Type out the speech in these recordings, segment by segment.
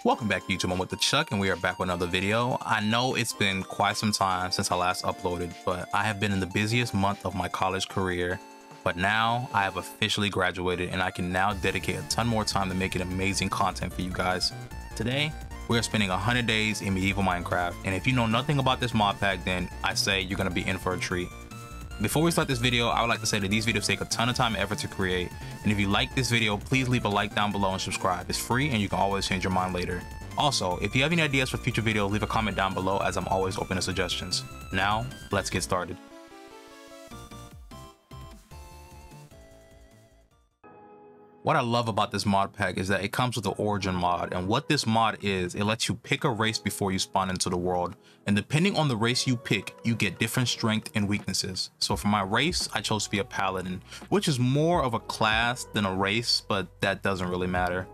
Welcome back YouTube, I'm with the Chuck and we are back with another video. I know it's been quite some time since I last uploaded, but I have been in the busiest month of my college career. But now I have officially graduated and I can now dedicate a ton more time to making amazing content for you guys. Today, we are spending 100 days in Medieval Minecraft, and if you know nothing about this mod pack, then I say you're gonna be in for a treat. Before we start this video, I would like to say that these videos take a ton of time and effort to create, and if you like this video, please leave a like down below and subscribe. It's free and you can always change your mind later. Also, if you have any ideas for future videos, leave a comment down below as I'm always open to suggestions. Now, let's get started. What I love about this mod pack is that it comes with the origin mod, and what this mod is, it lets you pick a race before you spawn into the world, and depending on the race you pick, you get different strength and weaknesses. So for my race, I chose to be a paladin, which is more of a class than a race, but that doesn't really matter.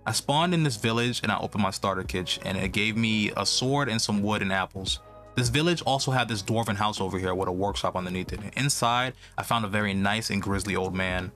I spawned in this village and I opened my starter kit, and it gave me a sword and some wood and apples. This village also had this dwarven house over here with a workshop underneath it, and inside I found a very nice and grisly old man.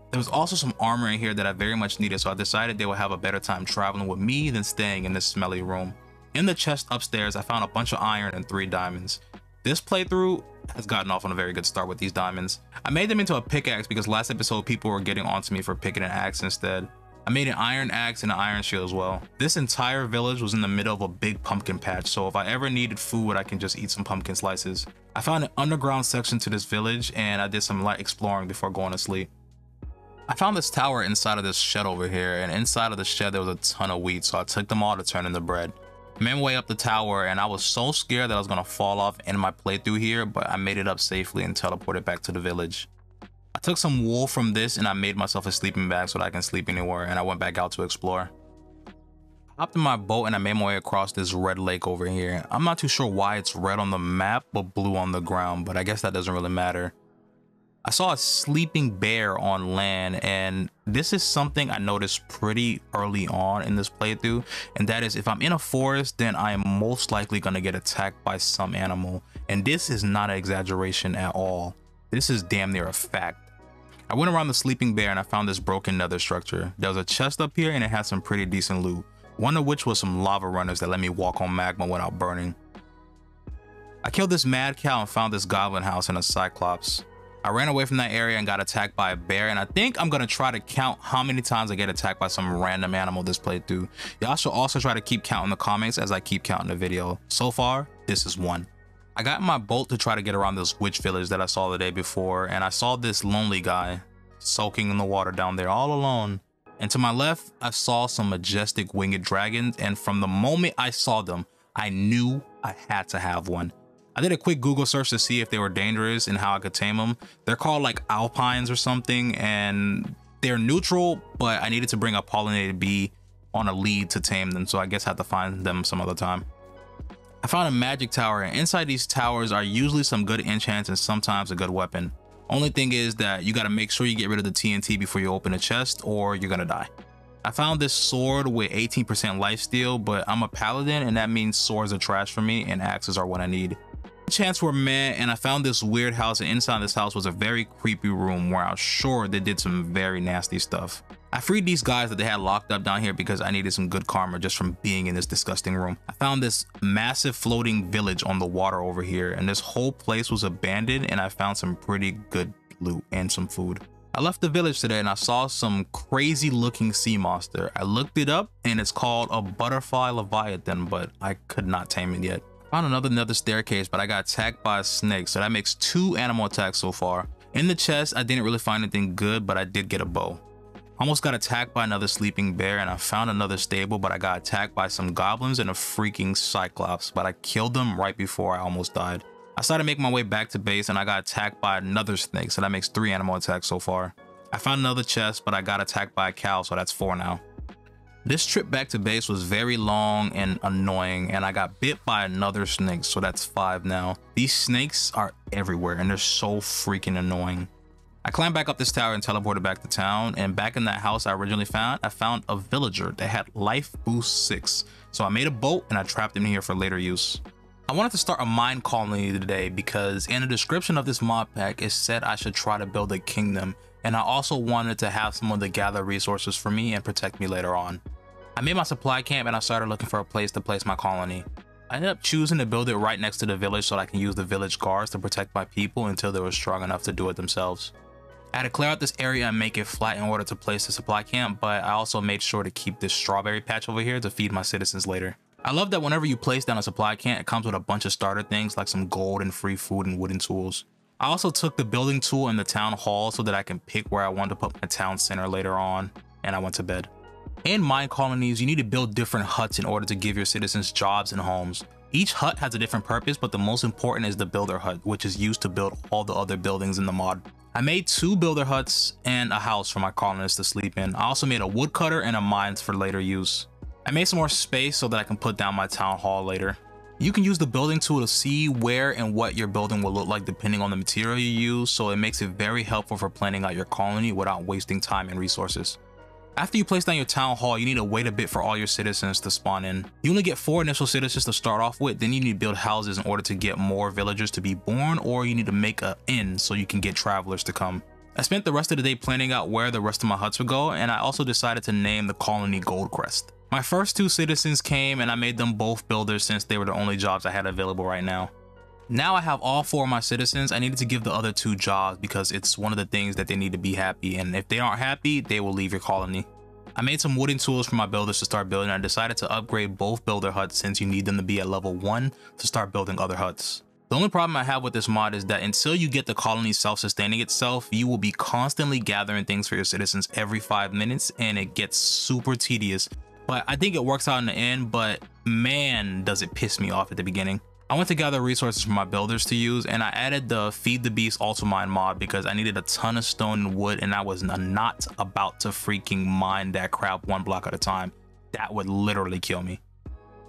There was also some armor in here that I very much needed, so I decided they would have a better time traveling with me than staying in this smelly room. In the chest upstairs, I found a bunch of iron and 3 diamonds. This playthrough has gotten off on a very good start with these diamonds. I made them into a pickaxe because last episode people were getting onto me for picking an axe instead. I made an iron axe and an iron shield as well. This entire village was in the middle of a big pumpkin patch, so if I ever needed food, I can just eat some pumpkin slices. I found an underground section to this village and I did some light exploring before going to sleep. I found this tower inside of this shed over here, and inside of the shed there was a ton of wheat, so I took them all to turn into bread. I made my way up the tower and I was so scared that I was gonna fall off in my playthrough here, but I made it up safely and teleported back to the village. I took some wool from this and I made myself a sleeping bag so that I can sleep anywhere, and I went back out to explore. I hopped in my boat and I made my way across this red lake over here. I'm not too sure why it's red on the map but blue on the ground, but I guess that doesn't really matter. I saw a sleeping bear on land, and this is something I noticed pretty early on in this playthrough, and that is if I'm in a forest, then I am most likely going to get attacked by some animal, and this is not an exaggeration at all. This is damn near a fact. I went around the sleeping bear and I found this broken nether structure. There was a chest up here and it had some pretty decent loot, one of which was some lava runners that let me walk on magma without burning. I killed this mad cow and found this goblin house and a cyclops. I ran away from that area and got attacked by a bear, and I think I'm gonna try to count how many times I get attacked by some random animal this playthrough. Y'all should also try to keep count in the comments as I keep counting the video. So far, this is 1. I got in my boat to try to get around this witch village that I saw the day before, and I saw this lonely guy soaking in the water down there all alone. And to my left, I saw some majestic winged dragons, and from the moment I saw them, I knew I had to have one. I did a quick Google search to see if they were dangerous and how I could tame them. They're called like alpines or something, and they're neutral, but I needed to bring a pollinated bee on a lead to tame them, so I guess I have to find them some other time. I found a magic tower, and inside these towers are usually some good enchants and sometimes a good weapon. Only thing is that you gotta make sure you get rid of the TNT before you open a chest or you're gonna die. I found this sword with 18% lifesteal, but I'm a paladin and that means swords are trash for me and axes are what I need. Enchants were meh, and I found this weird house, and inside this house was a very creepy room where I was sure they did some very nasty stuff. I freed these guys that they had locked up down here because I needed some good karma just from being in this disgusting room. I found this massive floating village on the water over here, and this whole place was abandoned, and I found some pretty good loot and some food. I left the village today and I saw some crazy looking sea monster. I looked it up and it's called a butterfly leviathan, but I could not tame it yet. Found another nether staircase, but I got attacked by a snake, so that makes 2 animal attacks so far. In the chest, I didn't really find anything good, but I did get a bow. Almost got attacked by another sleeping bear, and I found another stable, but I got attacked by some goblins and a freaking cyclops, but I killed them right before I almost died. I started making my way back to base and I got attacked by another snake, so that makes 3 animal attacks so far. I found another chest, but I got attacked by a cow, so that's 4 now. This trip back to base was very long and annoying, and I got bit by another snake, so that's 5 now. These snakes are everywhere and they're so freaking annoying. I climbed back up this tower and teleported back to town, and back in that house I originally found, I found a villager that had life boost 6. So I made a boat and I trapped him here for later use. I wanted to start a mine colony today because in the description of this mod pack it said I should try to build a kingdom, and I also wanted to have someone to gather resources for me and protect me later on. I made my supply camp and I started looking for a place to place my colony. I ended up choosing to build it right next to the village so that I can use the village guards to protect my people until they were strong enough to do it themselves. I had to clear out this area and make it flat in order to place the supply camp, but I also made sure to keep this strawberry patch over here to feed my citizens later. I love that whenever you place down a supply camp, it comes with a bunch of starter things like some gold and free food and wooden tools. I also took the building tool in the town hall so that I can pick where I want to put my town center later on, and I went to bed. In mine colonies, you need to build different huts in order to give your citizens jobs and homes. Each hut has a different purpose, but the most important is the builder hut, which is used to build all the other buildings in the mod. I made 2 builder huts and a house for my colonists to sleep in. I also made a woodcutter and a mines for later use. I made some more space so that I can put down my town hall later. You can use the building tool to see where and what your building will look like depending on the material you use, so it makes it very helpful for planning out your colony without wasting time and resources. After you place down your town hall, you need to wait a bit for all your citizens to spawn in. You only get 4 initial citizens to start off with, then you need to build houses in order to get more villagers to be born, or you need to make an inn so you can get travelers to come. I spent the rest of the day planning out where the rest of my huts would go, and I also decided to name the colony Goldcrest. My first 2 citizens came and I made them both builders since they were the only jobs I had available right now. Now I have all 4 of my citizens. I needed to give the other 2 jobs because it's one of the things that they need to be happy, and if they aren't happy, they will leave your colony. I made some wooden tools for my builders to start building, and I decided to upgrade both builder huts since you need them to be at level 1 to start building other huts. The only problem I have with this mod is that until you get the colony self-sustaining itself, you will be constantly gathering things for your citizens every 5 minutes, and it gets super tedious. But I think it works out in the end, but man, does it piss me off at the beginning. I went to gather resources for my builders to use, and I added the Feed the Beast Ultimine mod because I needed a ton of stone and wood, and I was not about to freaking mine that crap 1 block at a time. That would literally kill me.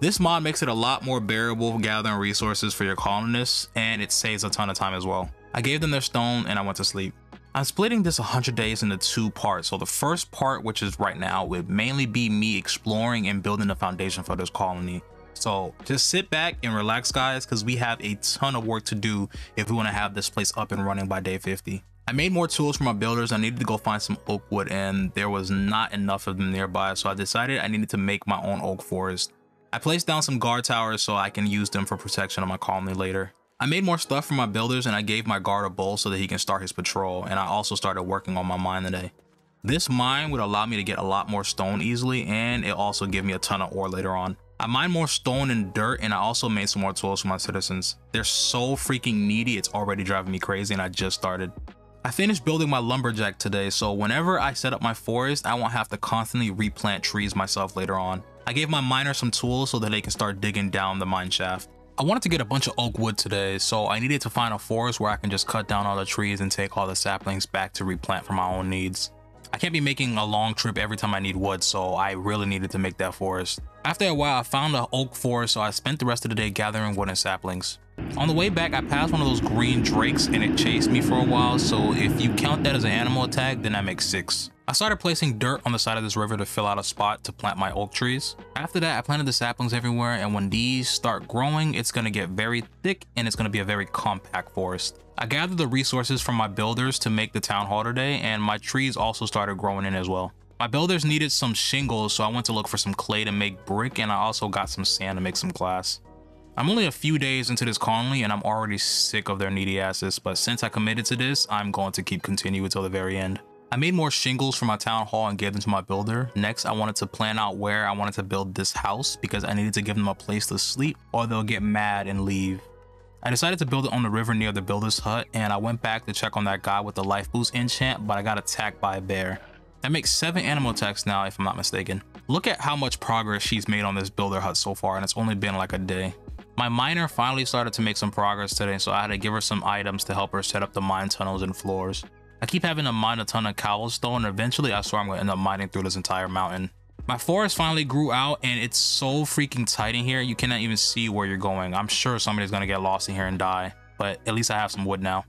This mod makes it a lot more bearable gathering resources for your colonists, and it saves a ton of time as well. I gave them their stone and I went to sleep. I'm splitting this 100 days into 2 parts. So the first part, which is right now, would mainly be me exploring and building the foundation for this colony. So just sit back and relax, guys, because we have a ton of work to do if we want to have this place up and running by day 50. I made more tools for my builders. I needed to go find some oak wood, and there was not enough of them nearby, so I decided I needed to make my own oak forest. I placed down some guard towers so I can use them for protection of my colony later. I made more stuff for my builders, and I gave my guard a bowl so that he can start his patrol, and I also started working on my mine today. This mine would allow me to get a lot more stone easily, and it also gave me a ton of ore later on. I mined more stone and dirt, and I also made some more tools for my citizens. They're so freaking needy, it's already driving me crazy, and I just started. I finished building my lumberjack today, so whenever I set up my forest, I won't have to constantly replant trees myself later on. I gave my miners some tools so that they can start digging down the mine shaft. I wanted to get a bunch of oak wood today, so I needed to find a forest where I can just cut down all the trees and take all the saplings back to replant for my own needs. I can't be making a long trip every time I need wood, so I really needed to make that forest. After a while, I found an oak forest, so I spent the rest of the day gathering wood and saplings. On the way back, I passed one of those green drakes and it chased me for a while, so if you count that as an animal attack, then that makes 6. I started placing dirt on the side of this river to fill out a spot to plant my oak trees. After that, I planted the saplings everywhere, and when these start growing, it's going to get very thick and it's going to be a very compact forest. I gathered the resources from my builders to make the town hall today, and my trees also started growing in as well. My builders needed some shingles, so I went to look for some clay to make brick, and I also got some sand to make some glass. I'm only a few days into this colony and I'm already sick of their needy asses, but since I committed to this, I'm going to keep continuing until the very end. I made more shingles for my town hall and gave them to my builder. Next, I wanted to plan out where I wanted to build this house because I needed to give them a place to sleep or they'll get mad and leave. I decided to build it on the river near the builder's hut, and I went back to check on that guy with the life boost enchant, but I got attacked by a bear. That makes 7 animal attacks now if I'm not mistaken. Look at how much progress she's made on this builder hut so far, and it's only been like a day. My miner finally started to make some progress today, so I had to give her some items to help her set up the mine tunnels and floors. I keep having to mine a ton of cobblestone, and eventually I swear I'm gonna end up mining through this entire mountain. My forest finally grew out, and it's so freaking tight in here, you cannot even see where you're going. I'm sure somebody's gonna get lost in here and die, but at least I have some wood now.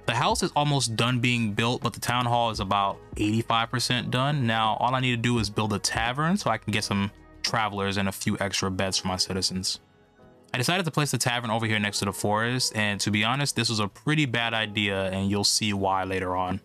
The house is almost done being built, but the town hall is about 85% done. Now, all I need to do is build a tavern so I can get some travelers and a few extra beds for my citizens. I decided to place the tavern over here next to the forest, and to be honest, this was a pretty bad idea, and you'll see why later on.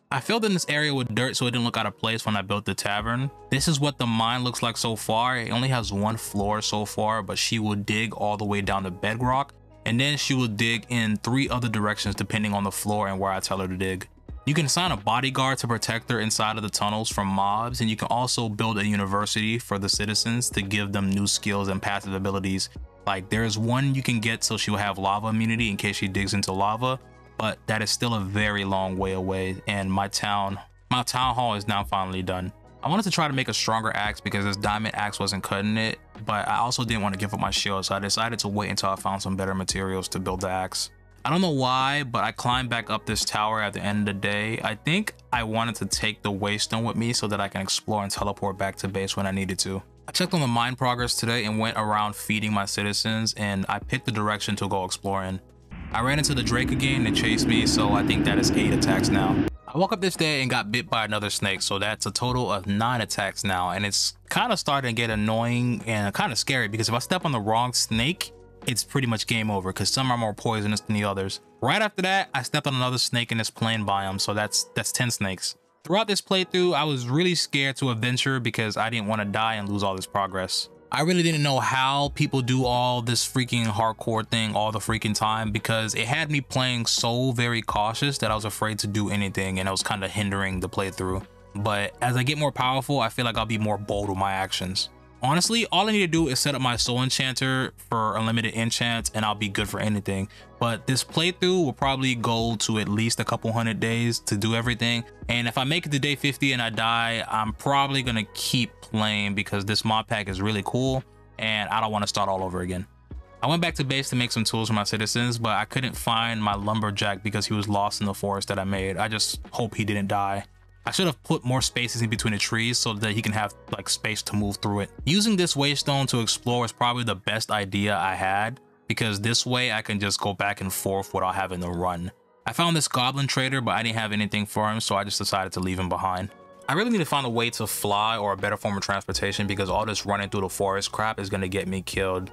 I filled in this area with dirt so it didn't look out of place when I built the tavern. This is what the mine looks like so far. It only has one floor so far, but she will dig all the way down to bedrock, and then she will dig in 3 other directions depending on the floor and where I tell her to dig. You can assign a bodyguard to protect her inside of the tunnels from mobs, and you can also build a university for the citizens to give them new skills and passive abilities. Like there's one you can get so she will have lava immunity in case she digs into lava, but that is still a very long way away, and my town hall is now finally done. I wanted to try to make a stronger axe because this diamond axe wasn't cutting it, but I also didn't want to give up my shield, so I decided to wait until I found some better materials to build the axe. I don't know why, but I climbed back up this tower at the end of the day. I think I wanted to take the waystone with me so that I can explore and teleport back to base when I needed to. I checked on the mine progress today and went around feeding my citizens, and I picked the direction to go exploring. I ran into the Drake again and chased me, so I think that is 8 attacks now. I woke up this day and got bit by another snake, so that's a total of 9 attacks now, and it's kind of starting to get annoying and kind of scary because if I step on the wrong snake, it's pretty much game over because some are more poisonous than the others. Right after that, I stepped on another snake in this plain biome, so that's 10 snakes. Throughout this playthrough, I was really scared to adventure because I didn't want to die and lose all this progress. I really didn't know how people do all this freaking hardcore thing all the freaking time because it had me playing so very cautious that I was afraid to do anything, and it was kind of hindering the playthrough. But as I get more powerful, I feel like I'll be more bold with my actions. Honestly, all I need to do is set up my soul enchanter for unlimited enchants and I'll be good for anything. But this playthrough will probably go to at least a couple 100 days to do everything. And if I make it to day 50 and I die, I'm probably gonna keep playing because this mod pack is really cool and I don't want to start all over again. I went back to base to make some tools for my citizens, but I couldn't find my lumberjack because he was lost in the forest that I made. I just hope he didn't die. I should have put more spaces in between the trees so that he can have like space to move through it. Using this waystone to explore is probably the best idea I had because this way I can just go back and forth without having to run. I found this goblin trader, but I didn't have anything for him, so I just decided to leave him behind. I really need to find a way to fly or a better form of transportation because all this running through the forest crap is gonna get me killed.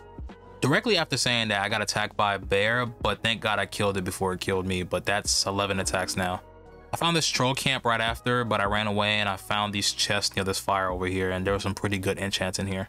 Directly after saying that, I got attacked by a bear, but thank God I killed it before it killed me, but that's 11 attacks now. I found this troll camp right after, but I ran away and I found these chests near this fire over here, and there were some pretty good enchants in here.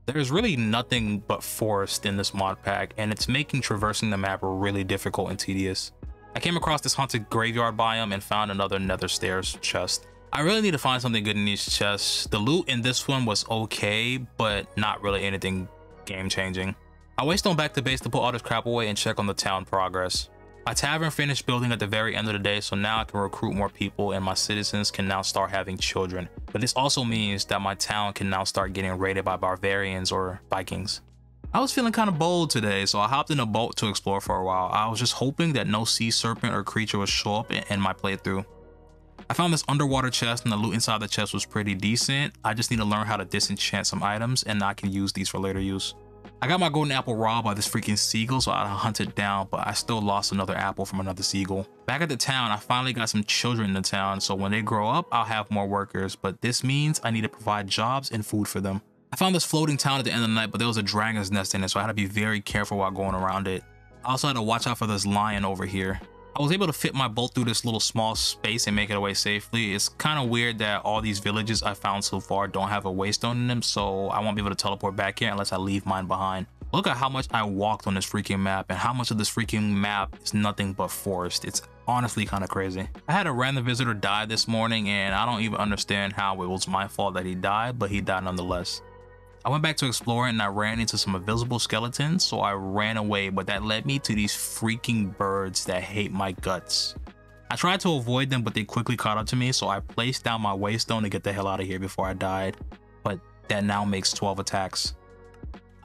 There's really nothing but forest in this mod pack, and it's making traversing the map really difficult and tedious. I came across this haunted graveyard biome and found another nether stairs chest. I really need to find something good in these chests. The loot in this one was okay, but not really anything game changing. I waystone back to base to put all this crap away and check on the town progress. My tavern finished building at the very end of the day, so now I can recruit more people and my citizens can now start having children. But this also means that my town can now start getting raided by barbarians or Vikings. I was feeling kind of bold today, so I hopped in a boat to explore for a while. I was just hoping that no sea serpent or creature would show up in my playthrough. I found this underwater chest and the loot inside the chest was pretty decent. I just need to learn how to disenchant some items and I can use these for later use. I got my golden apple robbed by this freaking seagull, so I hunted down, but I still lost another apple from another seagull. Back at the town, I finally got some children in the town, so when they grow up, I'll have more workers, but this means I need to provide jobs and food for them. I found this floating town at the end of the night, but there was a dragon's nest in it, so I had to be very careful while going around it. I also had to watch out for this lion over here. I was able to fit my boat through this little small space and make it away safely. It's kind of weird that all these villages I found so far don't have a waystone in them, so I won't be able to teleport back here unless I leave mine behind. Look at how much I walked on this freaking map and how much of this freaking map is nothing but forest. It's honestly kind of crazy. I had a random visitor die this morning and I don't even understand how it was my fault that he died, but he died nonetheless. I went back to exploring and I ran into some invisible skeletons, so I ran away, but that led me to these freaking birds that hate my guts. I tried to avoid them, but they quickly caught up to me, so I placed down my waystone to get the hell out of here before I died, but that now makes 12 attacks.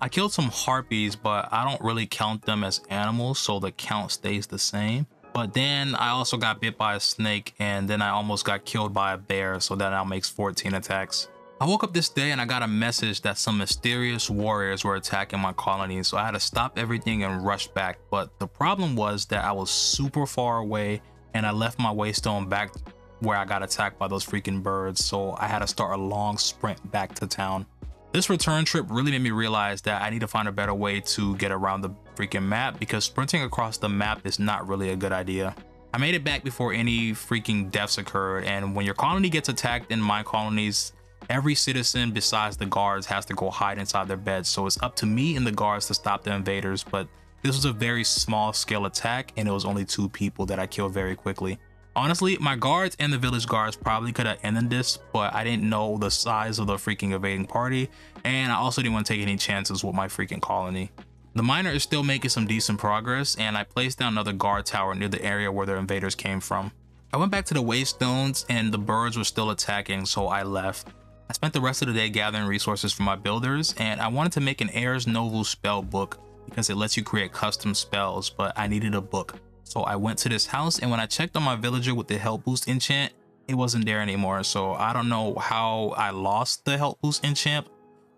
I killed some harpies, but I don't really count them as animals, so the count stays the same. But then I also got bit by a snake, and then I almost got killed by a bear, so that now makes 14 attacks. I woke up this day and I got a message that some mysterious warriors were attacking my colony, so I had to stop everything and rush back. But the problem was that I was super far away and I left my waystone back where I got attacked by those freaking birds, so I had to start a long sprint back to town. This return trip really made me realize that I need to find a better way to get around the freaking map because sprinting across the map is not really a good idea. I made it back before any freaking deaths occurred, and when your colony gets attacked in mine colonies, every citizen besides the guards has to go hide inside their beds, so it's up to me and the guards to stop the invaders. But this was a very small scale attack, and it was only 2 people that I killed very quickly. Honestly, my guards and the village guards probably could have ended this, but I didn't know the size of the freaking invading party, and I also didn't want to take any chances with my freaking colony. The miner is still making some decent progress, and I placed down another guard tower near the area where the invaders came from. I went back to the waystones and the birds were still attacking, so I left. I spent the rest of the day gathering resources for my builders, and I wanted to make an Ars Nova spell book because it lets you create custom spells, but I needed a book. So I went to this house, and when I checked on my villager with the health boost enchant, it wasn't there anymore. So I don't know how I lost the health boost enchant,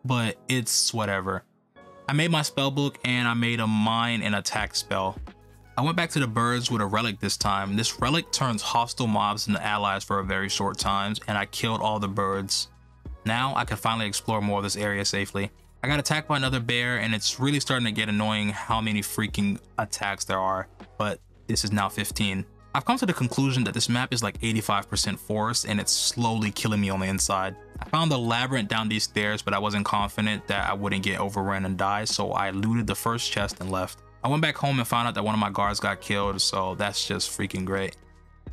but it's whatever. I made my spell book and I made a mine and attack spell. I went back to the birds with a relic this time. This relic turns hostile mobs into allies for a very short time, and I killed all the birds. Now I can finally explore more of this area safely. I got attacked by another bear, and it's really starting to get annoying how many freaking attacks there are, but this is now 15. I've come to the conclusion that this map is like 85% forest, and it's slowly killing me on the inside. I found the labyrinth down these stairs, but I wasn't confident that I wouldn't get overrun and die, so I looted the first chest and left. I went back home and found out that one of my guards got killed, so that's just freaking great.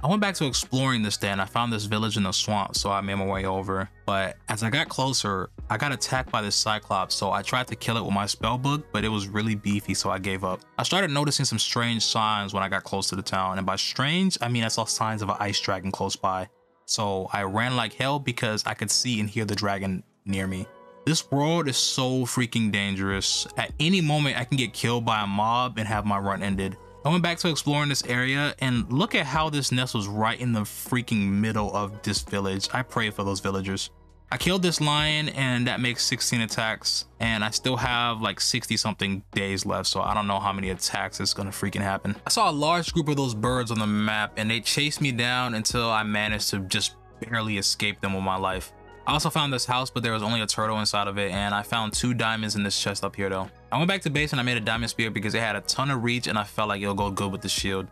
I went back to exploring this day and I found this village in the swamp, so I made my way over. But as I got closer, I got attacked by this cyclops, so I tried to kill it with my spell book, but it was really beefy, so I gave up. I started noticing some strange signs when I got close to the town, and by strange, I mean I saw signs of an ice dragon close by. So I ran like hell because I could see and hear the dragon near me. This world is so freaking dangerous. At any moment, I can get killed by a mob and have my run ended. I went back to exploring this area, and look at how this nest was right in the freaking middle of this village. I pray for those villagers. I killed this lion, and that makes 16 attacks, and I still have like 60 something days left, so I don't know how many attacks is gonna freaking happen. I saw a large group of those birds on the map, and they chased me down until I managed to just barely escape them with my life. I also found this house, but there was only a turtle inside of it, and I found 2 diamonds in this chest up here though. I went back to base and I made a diamond spear because it had a ton of reach and I felt like it'll go good with the shield.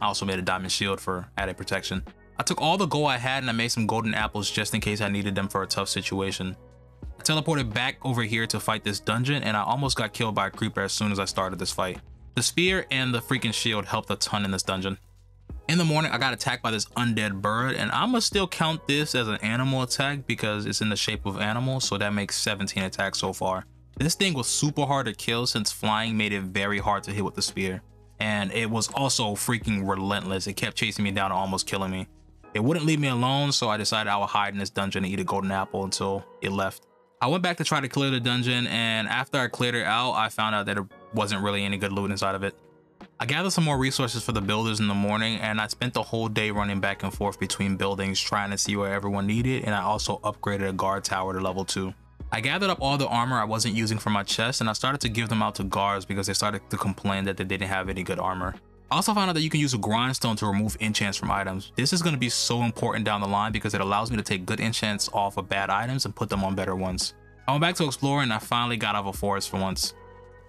I also made a diamond shield for added protection. I took all the gold I had and I made some golden apples just in case I needed them for a tough situation. I teleported back over here to fight this dungeon, and I almost got killed by a creeper as soon as I started this fight. The spear and the freaking shield helped a ton in this dungeon. In the morning, I got attacked by this undead bird, and I'm gonna still count this as an animal attack because it's in the shape of animal, so that makes 17 attacks so far. This thing was super hard to kill since flying made it very hard to hit with the spear. And it was also freaking relentless. It kept chasing me down and almost killing me. It wouldn't leave me alone, so I decided I would hide in this dungeon and eat a golden apple until it left. I went back to try to clear the dungeon, and after I cleared it out, I found out that it wasn't really any good loot inside of it. I gathered some more resources for the builders in the morning, and I spent the whole day running back and forth between buildings trying to see what everyone needed, and I also upgraded a guard tower to level 2. I gathered up all the armor I wasn't using for my chest, and I started to give them out to guards because they started to complain that they didn't have any good armor. I also found out that you can use a grindstone to remove enchants from items. This is going to be so important down the line because it allows me to take good enchants off of bad items and put them on better ones. I went back to explore and I finally got out of a forest for once.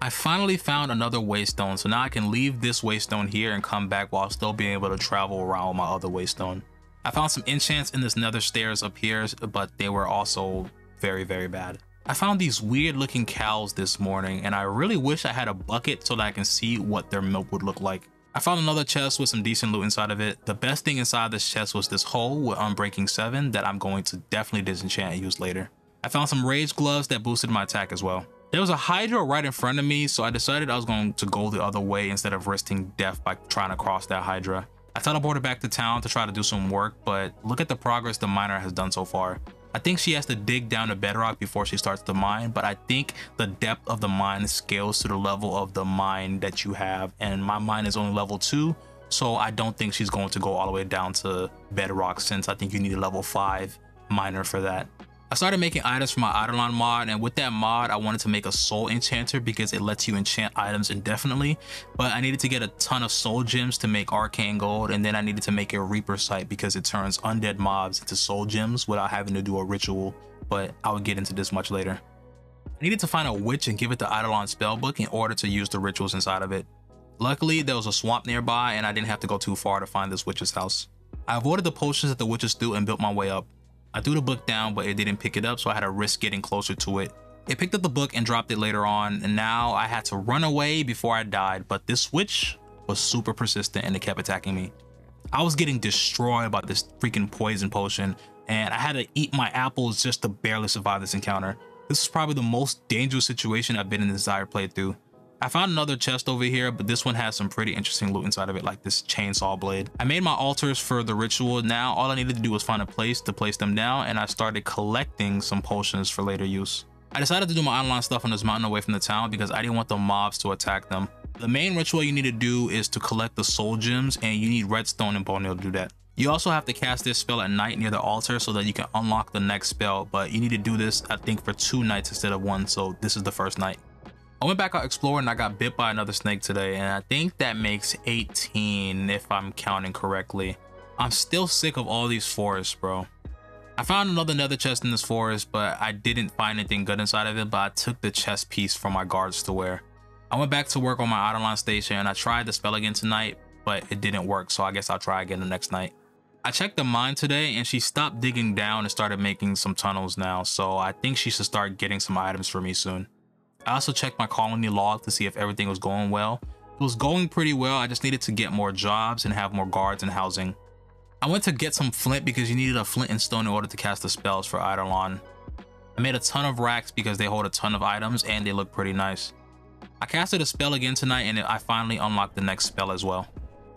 I finally found another waystone, so now I can leave this waystone here and come back while still being able to travel around with my other waystone. I found some enchants in this nether stairs up here, but they were also very, very bad. I found these weird looking cows this morning, and I really wish I had a bucket so that I can see what their milk would look like. I found another chest with some decent loot inside of it. The best thing inside this chest was this hole with Unbreaking 7 that I'm going to definitely disenchant and use later. I found some rage gloves that boosted my attack as well. There was a Hydra right in front of me, so I decided I was going to go the other way instead of risking death by trying to cross that Hydra. I teleported back to town to try to do some work, but look at the progress the miner has done so far. I think she has to dig down to bedrock before she starts the mine, but I think the depth of the mine scales to the level of the mine that you have, and my mine is only level 2, so I don't think she's going to go all the way down to bedrock, since I think you need a level 5 miner for that. I started making items for my Eidolon mod, and with that mod I wanted to make a soul enchanter because it lets you enchant items indefinitely, but I needed to get a ton of soul gems to make arcane gold, and then I needed to make a reaper sight because it turns undead mobs into soul gems without having to do a ritual, but I would get into this much later. I needed to find a witch and give it the Eidolon spellbook in order to use the rituals inside of it. Luckily, there was a swamp nearby and I didn't have to go too far to find this witch's house. I avoided the potions that the witches threw and built my way up. I threw the book down, but it didn't pick it up, so I had to risk getting closer to it. It picked up the book and dropped it later on, and now I had to run away before I died, but this witch was super persistent and it kept attacking me. I was getting destroyed by this freaking poison potion, and I had to eat my apples just to barely survive this encounter. This was probably the most dangerous situation I've been in this entire playthrough. I found another chest over here, but this one has some pretty interesting loot inside of it, like this chainsaw blade. I made my altars for the ritual. Now all I needed to do was find a place to place them down, and I started collecting some potions for later use. I decided to do my online stuff on this mountain away from the town because I didn't want the mobs to attack them. The main ritual you need to do is to collect the soul gems, and you need redstone and bone meal to do that. You also have to cast this spell at night near the altar so that you can unlock the next spell, but you need to do this, I think, for 2 nights instead of 1, so this is the first night. I went back out exploring and I got bit by another snake today, and I think that makes 18 if I'm counting correctly. I'm still sick of all these forests, bro. I found another nether chest in this forest, but I didn't find anything good inside of it, but I took the chest piece for my guards to wear. I went back to work on my Eidolon station and I tried the spell again tonight, but it didn't work, so I guess I'll try again the next night. I checked the mine today and she stopped digging down and started making some tunnels now, so I think she should start getting some items for me soon. I also checked my colony log to see if everything was going well. It was going pretty well. I just needed to get more jobs and have more guards and housing. I went to get some flint because you needed a flint and stone in order to cast the spells for Eidolon. I made a ton of racks because they hold a ton of items and they look pretty nice. I casted a spell again tonight and I finally unlocked the next spell as well.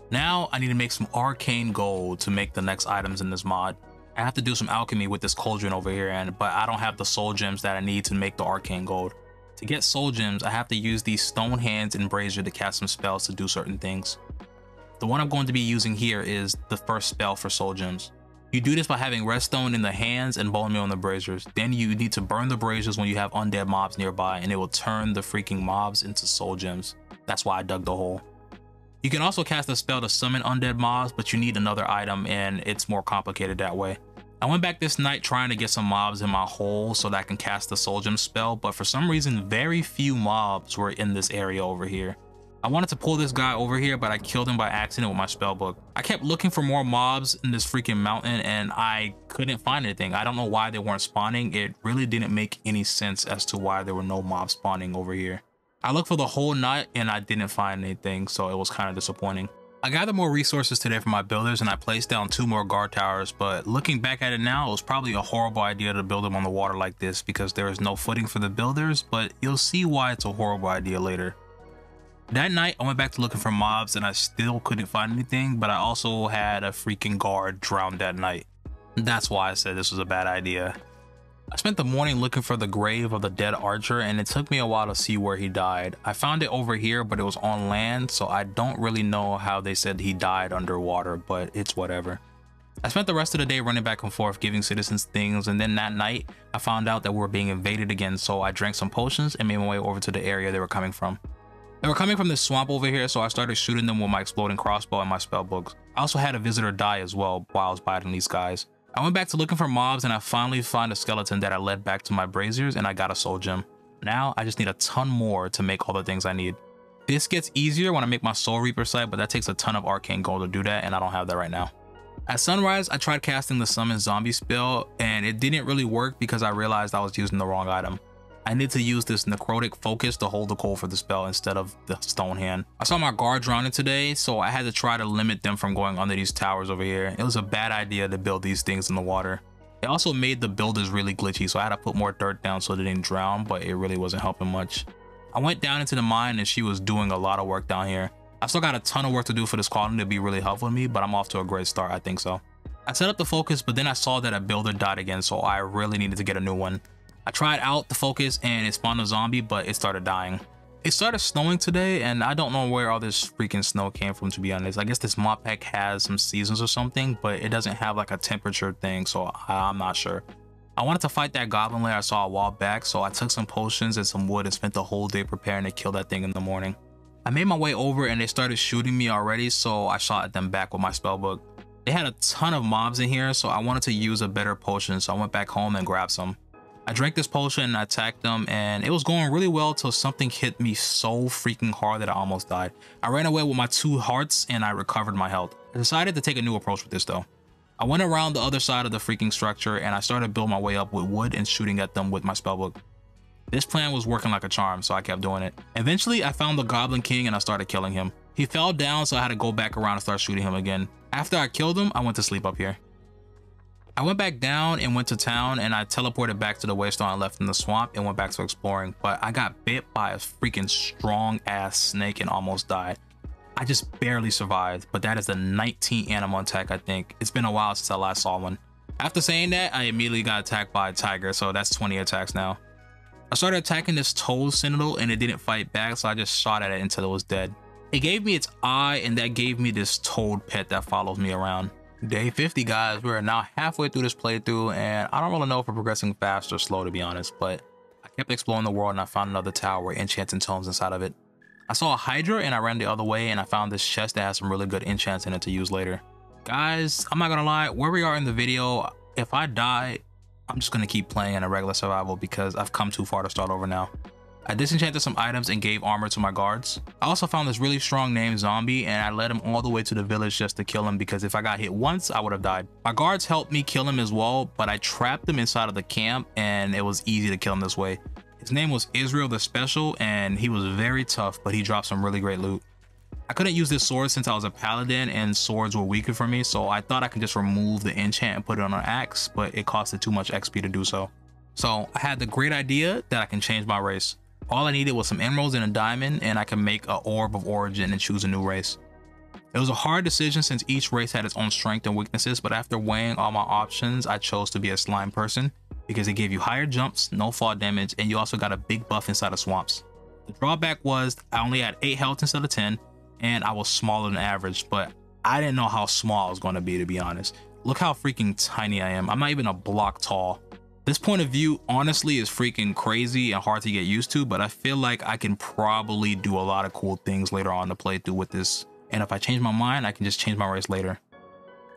Now I need to make some arcane gold to make the next items in this mod. I have to do some alchemy with this cauldron over here, but I don't have the soul gems that I need to make the arcane gold. To get soul gems, I have to use these stone hands and brazier to cast some spells to do certain things. The one I'm going to be using here is the first spell for soul gems. You do this by having redstone in the hands and bone meal in the braziers. Then you need to burn the braziers when you have undead mobs nearby, and it will turn the freaking mobs into soul gems. That's why I dug the hole. You can also cast a spell to summon undead mobs, but you need another item and it's more complicated that way. I went back this night trying to get some mobs in my hole so that I can cast the soul gem spell, but for some reason very few mobs were in this area over here. I wanted to pull this guy over here, but I killed him by accident with my spell book. I kept looking for more mobs in this freaking mountain and I couldn't find anything. I don't know why they weren't spawning. It really didn't make any sense as to why there were no mobs spawning over here. I looked for the whole night and I didn't find anything, so it was kind of disappointing. I gathered more resources today for my builders and I placed down 2 more guard towers, but looking back at it now, it was probably a horrible idea to build them on the water like this because there is no footing for the builders, but you'll see why it's a horrible idea later. That night, I went back to looking for mobs and I still couldn't find anything, but I also had a freaking guard drown that night. That's why I said this was a bad idea. I spent the morning looking for the grave of the dead archer and it took me a while to see where he died. I found it over here, but it was on land, so I don't really know how they said he died underwater, but it's whatever. I spent the rest of the day running back and forth giving citizens things, and then that night I found out that we were being invaded again, so I drank some potions and made my way over to the area they were coming from. They were coming from this swamp over here, so I started shooting them with my exploding crossbow and my spell books. I also had a visitor die as well while I was biting these guys. I went back to looking for mobs and I finally found a skeleton that I led back to my braziers and I got a soul gem. Now I just need a ton more to make all the things I need. This gets easier when I make my soul reaper site, but that takes a ton of arcane gold to do that and I don't have that right now. At sunrise, I tried casting the summon zombie spell and it didn't really work because I realized I was using the wrong item. I need to use this necrotic focus to hold the coal for the spell instead of the stone hand. I saw my guard drowning today, so I had to try to limit them from going under these towers over here. It was a bad idea to build these things in the water. It also made the builders really glitchy, so I had to put more dirt down so they didn't drown, but it really wasn't helping much. I went down into the mine and she was doing a lot of work down here. I still got a ton of work to do for this colony to be really helpful to me, but I'm off to a great start, I think so. I set up the focus, but then I saw that a builder died again, so I really needed to get a new one. I tried out the focus and it spawned a zombie, but it started dying. It started snowing today and I don't know where all this freaking snow came from, to be honest. I guess this mod pack has some seasons or something, but it doesn't have like a temperature thing, so I'm not sure. I wanted to fight that goblin lair I saw a while back, so I took some potions and some wood and spent the whole day preparing to kill that thing in the morning. I made my way over and they started shooting me already, so I shot at them back with my spellbook. They had a ton of mobs in here, so I wanted to use a better potion, so I went back home and grabbed some. I drank this potion and I attacked them, and it was going really well till something hit me so freaking hard that I almost died. I ran away with my 2 hearts and I recovered my health. I decided to take a new approach with this though. I went around the other side of the freaking structure and I started building my way up with wood and shooting at them with my spellbook. This plan was working like a charm, so I kept doing it. Eventually, I found the Goblin King and I started killing him. He fell down, so I had to go back around and start shooting him again. After I killed him, I went to sleep up here. I went back down and went to town, and I teleported back to the waystone I left in the swamp and went back to exploring, but I got bit by a freaking strong ass snake and almost died. I just barely survived, but that is the 19th animal attack, I think. It's been a while since I last saw one. After saying that, I immediately got attacked by a tiger, so that's 20 attacks now. I started attacking this toad citadel and it didn't fight back, so I just shot at it until it was dead. It gave me its eye, and that gave me this toad pet that follows me around. Day 50, guys. We're now halfway through this playthrough, and I don't really know if we're progressing fast or slow, to be honest, but I kept exploring the world and I found another tower with enchanting tomes inside of it. I saw a Hydra and I ran the other way, and I found this chest that has some really good enchants in it to use later. Guys, I'm not gonna lie, where we are in the video, if I die, I'm just gonna keep playing in a regular survival because I've come too far to start over now. I disenchanted some items and gave armor to my guards. I also found this really strong named zombie, and I led him all the way to the village just to kill him because if I got hit once, I would have died. My guards helped me kill him as well, but I trapped him inside of the camp and it was easy to kill him this way. His name was Israel the Special, and he was very tough, but he dropped some really great loot. I couldn't use this sword since I was a paladin and swords were weaker for me, so I thought I could just remove the enchant and put it on an axe, but it costed too much XP to do so. So I had the great idea that I can change my race. All I needed was some emeralds and a diamond, and I can make an orb of origin and choose a new race. It was a hard decision since each race had its own strengths and weaknesses, but after weighing all my options, I chose to be a slime person because it gave you higher jumps, no fall damage, and you also got a big buff inside of swamps. The drawback was I only had 8 health instead of 10, and I was smaller than average, but I didn't know how small I was going to be honest. Look how freaking tiny I am. I'm not even a block tall. This point of view honestly is freaking crazy and hard to get used to, but I feel like I can probably do a lot of cool things later on in the playthrough with this. And if I change my mind, I can just change my race later.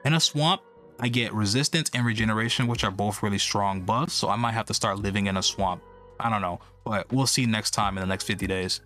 In a swamp, I get resistance and regeneration, which are both really strong buffs, so I might have to start living in a swamp. I don't know, but we'll see next time in the next 50 days.